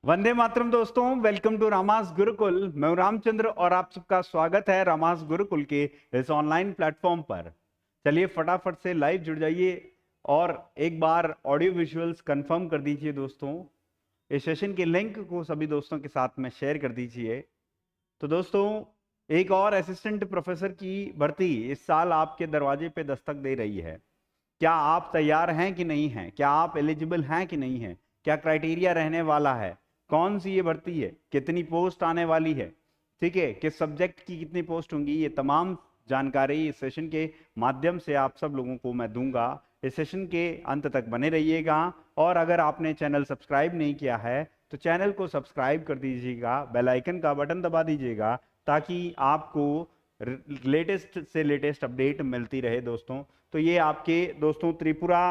वंदे मातरम दोस्तों, welcome to रामास Gurukul. मैं हूं रामचंद्र और आप सबका स्वागत है रामास गुरुकुल के इस ऑनलाइन प्लेटफॉर्म पर। चलिए फटाफट से लाइव जुड़ जाइए और एक बार ऑडियो विजुअल्स कंफर्म कर दीजिए दोस्तों। इस सेशन के लिंक को सभी दोस्तों के साथ में शेयर कर दीजिए। तो दोस्तों, एक और असिस्टेंट प्रोफेसर की भर्ती इस साल आपके दरवाजे पे दस्तक दे रही है। क्या आप तैयार हैं कि नहीं हैं? क्या आप एलिजिबल हैं कि नहीं हैं? क्या क्राइटेरिया रहने वाला है? कौन सी ये भर्ती है? कितनी पोस्ट आने वाली है? ठीक है, किस सब्जेक्ट की कितनी पोस्ट होंगी? ये तमाम जानकारी इस सेशन के माध्यम से आप सब लोगों को मैं दूंगा। इस सेशन के अंत तक बने रहिएगा और अगर आपने चैनल सब्सक्राइब नहीं किया है तो चैनल को सब्सक्राइब कर दीजिएगा, बेल आइकन का बटन दबा दीजिएगा ताकि आपको लेटेस्ट से लेटेस्ट अपडेट मिलती रहे दोस्तों। तो ये आपके दोस्तों त्रिपुरा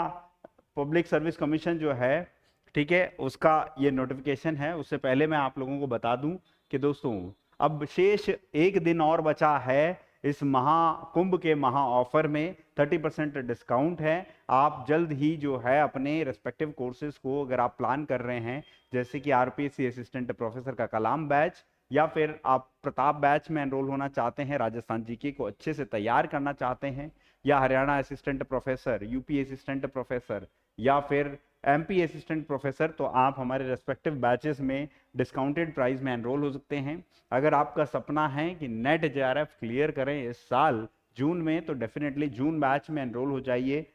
पब्लिक सर्विस कमीशन जो है, ठीक है, उसका ये नोटिफिकेशन है। उससे पहले मैं आप लोगों को बता दूं कि दोस्तों अब शेष एक दिन और बचा है इस महाकुंभ के महा ऑफर में। 30% डिस्काउंट है। आप जल्द ही जो है अपने रेस्पेक्टिव कोर्सेज को अगर आप प्लान कर रहे हैं, जैसे कि आरपीएससी असिस्टेंट प्रोफेसर का कलाम बैच, या फिर आप प्रताप बैच में एनरोल होना चाहते हैं, राजस्थान जीके को अच्छे से तैयार करना चाहते हैं, या Haryana assistant professor, UP assistant professor, या फिर एमपी असिस्टेंट प्रोफेसर, तो आप हमारे रेस्पेक्टिव बैचेस में डिस्काउंटेड प्राइस में एनरोल हो सकते हैं। अगर आपका सपना है कि नेट जेआरएफ क्लियर करें इस साल जून में, तो डेफिनेटली जून बैच में एनरोल हो जाइए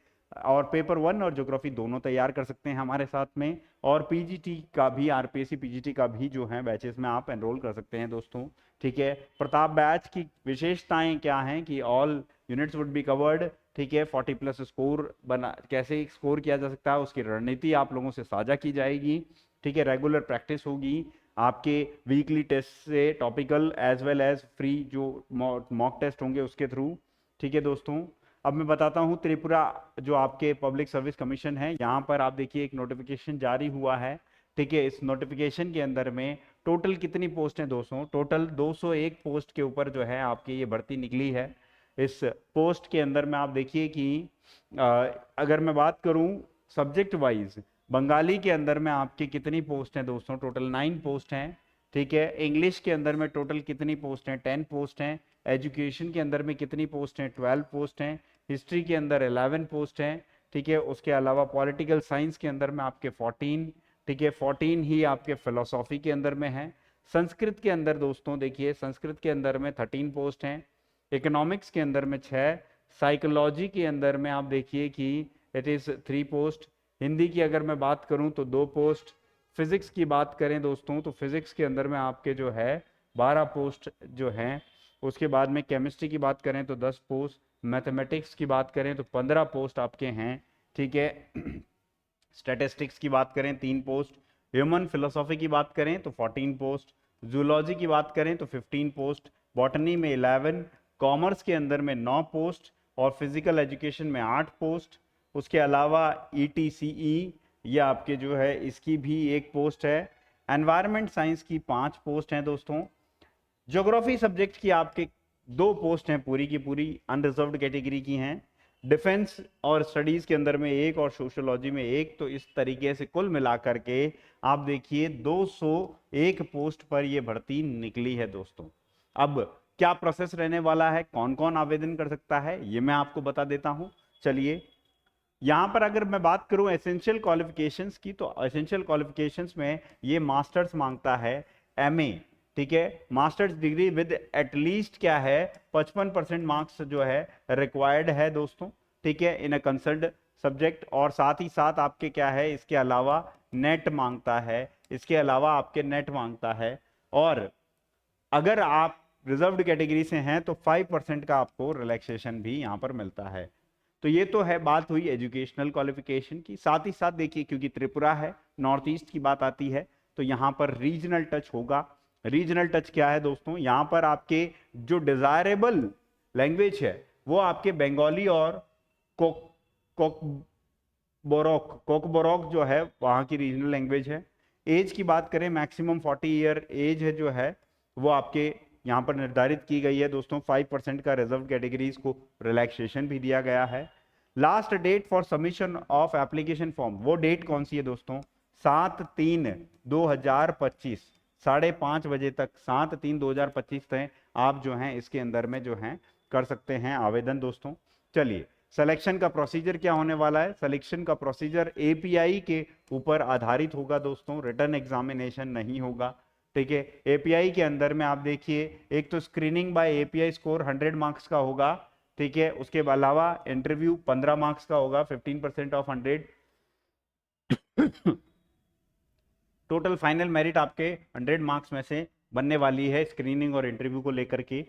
और पेपर 1 और ज्योग्राफी दोनों तैयार कर सकते हैं हमारे साथ में। और पीजीटी का भी, आरपीएससी पीजीटी का भी जो है बैचेस में आप एनरोल कर सकते हैं दोस्तों। ठीक है, प्रताप बैच की विशेषताएं क्या हैं कि all units would be covered. ठीक है, 40+ स्कोर बना, कैसे स्कोर किया जा सकता है उसकी रणनीति आप लोगों से साझा की जाएगी। ठीक है, रेगुलर प्रैक्टिस होगी आपके वीकली टेस्ट से, topical as well as free जो मॉक टेस्ट होंगे उसके थ्रू। ठीक है दोस्तों, अब मैं बताता हूँ त्रिपुरा जो आपके पब्लिक सर्विस कमीशन है, यहाँ पर आप देखिए एक नोटिफिकेशन जारी हुआ है। ठीक है, इस नोटिफिकेशन के अंदर में टोटल कितनी पोस्ट है दोस्तों? टोटल 201 पोस्ट के ऊपर जो है आपकी ये भर्ती निकली है। इस पोस्ट के अंदर में आप देखिए कि अगर मैं बात करूं सब्जेक्ट वाइज, बंगाली के अंदर में आपकी कितनी पोस्ट हैं दोस्तों? टोटल 9 पोस्ट हैं। ठीक है, इंग्लिश के अंदर में टोटल कितनी पोस्ट हैं? 10 पोस्ट हैं। एजुकेशन के अंदर में कितनी पोस्ट हैं? 12 पोस्ट हैं। हिस्ट्री के अंदर 11 पोस्ट हैं। ठीक है, उसके अलावा पॉलिटिकल साइंस के अंदर में आपके 14। ठीक है, 14 ही आपके फिलोसॉफी के अंदर में है। संस्कृत के अंदर दोस्तों देखिए, संस्कृत के अंदर में 13 पोस्ट हैं। इकोनॉमिक्स के अंदर में 6। साइकोलॉजी के अंदर में आप देखिए कि इट इज 3 पोस्ट। हिंदी की अगर मैं बात करूं तो 2 पोस्ट। फिजिक्स की बात करें दोस्तों तो फिजिक्स के अंदर में आपके जो है 12 पोस्ट जो हैं। उसके बाद में केमिस्ट्री की बात करें तो 10 पोस्ट। मैथमेटिक्स की बात करें तो 15 पोस्ट आपके हैं। ठीक है, स्टैटिस्टिक्स की बात करें 3 पोस्ट। ह्यूमन फिलोसॉफी की बात करें तो 14 पोस्ट। जूलॉजी की बात करें तो 15 पोस्ट। बॉटनी में 11। कॉमर्स के अंदर में 9 पोस्ट और फिजिकल एजुकेशन में 8 पोस्ट। उसके अलावा ईटीसीई ये आपके जो है इसकी भी 1 पोस्ट है। एनवायरमेंट साइंस की 5 पोस्ट हैं दोस्तों। ज्योग्राफी सब्जेक्ट की आपके 2 पोस्ट हैं, पूरी की पूरी अनरिजर्व्ड कैटेगरी की हैं। डिफेंस और स्टडीज के अंदर में 1 और सोशियोलॉजी में 1। तो इस तरीके से कुल मिलाकर के आप देखिए 201 पोस्ट पर यह भर्ती निकली है दोस्तों। अब क्या प्रोसेस रहने वाला है, कौन कौन आवेदन कर सकता है, ये मैं आपको बता देता हूं। चलिए, यहां पर अगर मैं बात करूं एसेंशियल क्वालिफिकेशंस की, तो एसेंशियल क्वालिफिकेशंस में ये मास्टर्स मांगता है, एमए। ठीक है, मास्टर्स डिग्री विद एटलीस्ट क्या है 55% मार्क्स जो है रिक्वायर्ड है दोस्तों। ठीक है, इन अ कंसर्न्ड सब्जेक्ट। और साथ ही साथ आपके क्या है, इसके अलावा नेट मांगता है, इसके अलावा आपके नेट मांगता है। और अगर आप रिजर्व्ड कैटेगरी से हैं तो 5% का आपको रिलैक्सेशन भी यहां पर मिलता है। तो ये तो है, बात हुई एजुकेशनल क्वालिफिकेशन की। साथ ही साथ देखिए, क्योंकि त्रिपुरा है, नॉर्थ ईस्ट की बात आती है, तो यहां पर रीजनल टच होगा। रीजनल टच क्या है दोस्तों? यहां पर आपके जो डिजायरेबल लैंग्वेज है वो आपके बंगाली और कोकबोरोक जो है वहां की रीजनल लैंग्वेज है। एज की बात करें, मैक्सिमम 40 ईयर एज है जो है वो आपके यहाँ पर निर्धारित की गई है दोस्तों। 5% का रिजर्व कैटेगरीज को रिलैक्सेशन भी दिया गया है। Last date for submission of application form, वो डेट कौन सी है दोस्तों? 7/3/2025 5:30 तक, 7/3/2025 तक आप जो हैं इसके अंदर में जो हैं कर सकते हैं आवेदन दोस्तों। चलिए, सिलेक्शन का प्रोसीजर क्या होने वाला है? सिलेक्शन का प्रोसीजर एपीआई के ऊपर आधारित होगा दोस्तों, रिटन एग्जामिनेशन नहीं होगा। ठीक है, एपीआई के अंदर में आप देखिए, एक तो screening by API score 100 marks का होगा। ठीक है, उसके अलावा इंटरव्यू 15 मार्क्स का होगा, 15% ऑफ 100। टोटल फाइनल मेरिट आपके 100 मार्क्स में से बनने वाली है स्क्रीनिंग और इंटरव्यू को लेकर के।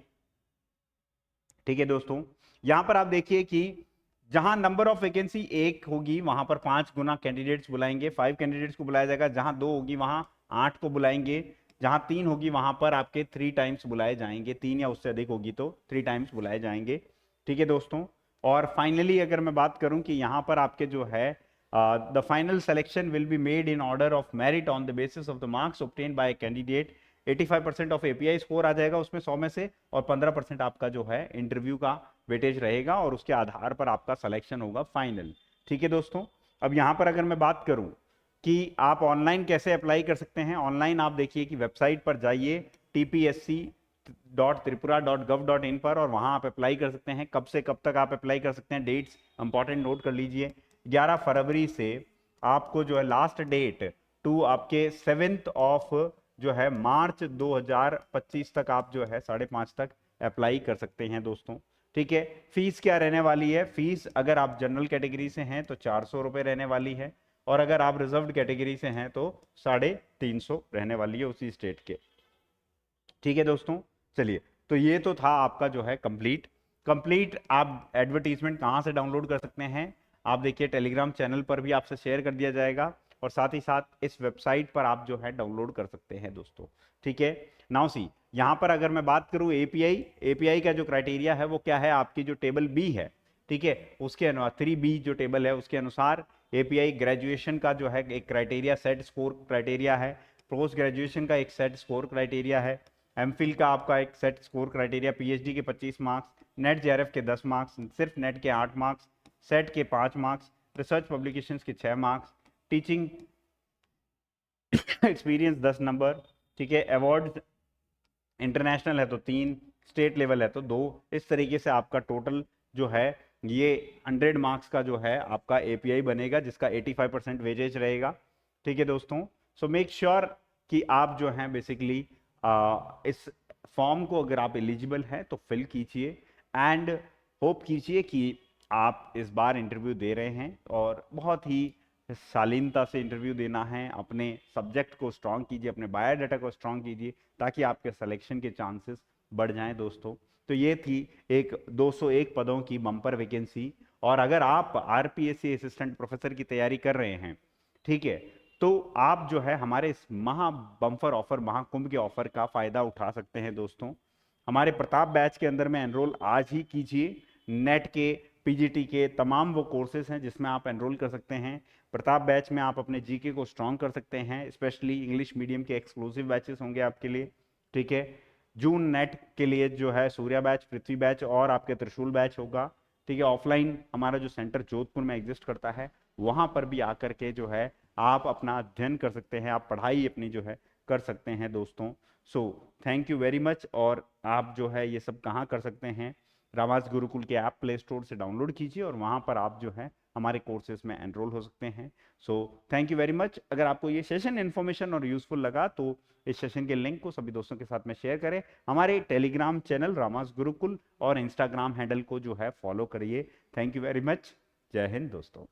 ठीक है दोस्तों, यहां पर आप देखिए कि जहां नंबर ऑफ वैकेंसी 1 होगी वहां पर 5 गुना कैंडिडेट्स बुलाएंगे, 5 कैंडिडेट्स को बुलाया जाएगा। जहां 2 होगी वहां 8 को बुलाएंगे। जहां 3 होगी वहां पर आपके 3 टाइम्स बुलाए जाएंगे, 3 या उससे अधिक होगी तो 3 टाइम्स बुलाए जाएंगे। ठीक है दोस्तों, और फाइनली अगर मैं बात करूं कि यहां पर आपके जो है the final selection will be made in order of merit on the basis of the marks obtain by candidate. 85% of API score आ जाएगा उसमें 100 में से, और 15% आपका जो है इंटरव्यू का वेटेज रहेगा, और उसके आधार पर आपका सिलेक्शन होगा फाइनल। ठीक है दोस्तों, अब यहां पर अगर मैं बात करूं कि आप ऑनलाइन कैसे अप्लाई कर सकते हैं, ऑनलाइन आप देखिए कि वेबसाइट पर जाइए tpsc.tripura.gov.in पर, और वहां आप अप्लाई कर सकते हैं। कब से कब तक आप अप्लाई कर सकते हैं, डेट्स इंपॉर्टेंट नोट कर लीजिए। 11 फरवरी से आपको जो है लास्ट डेट टू आपके 7 ऑफ जो है मार्च 2025 तक आप जो है 5:30 तक अप्लाई कर सकते हैं दोस्तों। ठीक है, फीस क्या रहने वाली है? फीस अगर आप जनरल कैटेगरी से हैं तो 400 रुपये रहने वाली है, और अगर आप रिजर्व्ड कैटेगरी से हैं तो 350 रहने वाली है उसी स्टेट के। ठीक है दोस्तों, चलिए, तो ये तो था आपका जो है कंप्लीट आप एडवर्टीजमेंट कहाँ से डाउनलोड कर सकते हैं? आप देखिए टेलीग्राम चैनल पर भी आपसे शेयर कर दिया जाएगा, और साथ ही साथ इस वेबसाइट पर आप जो है डाउनलोड कर सकते हैं दोस्तों। ठीक है, नाउ सी, यहाँ पर अगर मैं बात करूँ एपीआई का जो क्राइटेरिया है वो क्या है? आपकी जो टेबल बी है, ठीक है, उसके अनुसार 3B जो टेबल है उसके अनुसार एपीआई ग्रेजुएशन का जो है एक क्राइटेरिया सेट स्कोर क्राइटेरिया है, पोस्ट ग्रेजुएशन का एक सेट स्कोर क्राइटेरिया है, एमफिल का आपका एक सेट स्कोर क्राइटेरिया, पीएचडी के 25 मार्क्स, नेट जेआरएफ के 10 मार्क्स, सिर्फ नेट के 8 मार्क्स, सेट के 5 मार्क्स, रिसर्च पब्लिकेशंस के 6 मार्क्स, टीचिंग एक्सपीरियंस 10 नंबर। ठीक है, अवार्ड इंटरनेशनल है तो 3, स्टेट लेवल है तो 2। इस तरीके से आपका टोटल जो है ये 100 मार्क्स का जो है आपका एपीआई बनेगा, जिसका 85% वेजेज रहेगा। ठीक है दोस्तों, सो मेक श्योर कि आप जो हैं बेसिकली इस फॉर्म को अगर आप एलिजिबल हैं तो फिल कीजिए, एंड होप कीजिए कि आप इस बार इंटरव्यू दे रहे हैं, और बहुत ही शालीनता से इंटरव्यू देना है। अपने सब्जेक्ट को स्ट्रांग कीजिए, अपने बायोडाटा को स्ट्रांग कीजिए, ताकि आपके सिलेक्शन के चांसेस बढ़ जाएं दोस्तों। तो ये थी एक 201 पदों की बम्पर वैकेंसी, और अगर आप आरपीएससी असिस्टेंट प्रोफेसर की तैयारी कर रहे हैं, ठीक है, तो आप जो है हमारे इस महा बम्पर ऑफर, महाकुंभ के ऑफर का फायदा उठा सकते हैं दोस्तों। हमारे प्रताप बैच के अंदर में एनरोल आज ही कीजिए। नेट के, पीजीटी के तमाम वो कोर्सेज हैं जिसमें आप एनरोल कर सकते हैं। प्रताप बैच में आप अपने जीके को स्ट्रॉन्ग कर सकते हैं, स्पेशली इंग्लिश मीडियम के एक्सक्लूसिव बैचेस होंगे आपके लिए। ठीक है, जून नेट के लिए जो है सूर्या बैच, पृथ्वी बैच और आपके त्रिशूल बैच होगा। ठीक है, ऑफलाइन हमारा जो सेंटर जोधपुर में एग्जिस्ट करता है, वहां पर भी आकर के जो है आप अपना अध्ययन कर सकते हैं, आप पढ़ाई अपनी जो है कर सकते हैं दोस्तों। So thank you very much. और आप जो है ये सब कहाँ कर सकते हैं? रामाज गुरुकुल के ऐप प्ले स्टोर से डाउनलोड कीजिए, और वहाँ पर आप जो है हमारे कोर्सेज में एनरोल हो सकते हैं। So thank you very much. अगर आपको ये सेशन इन्फॉर्मेशन और यूजफुल लगा तो इस सेशन के लिंक को सभी दोस्तों के साथ में शेयर करें। हमारे टेलीग्राम चैनल रामाज गुरुकुल और इंस्टाग्राम हैंडल को जो है फॉलो करिए। Thank you very much. जय हिंद दोस्तों।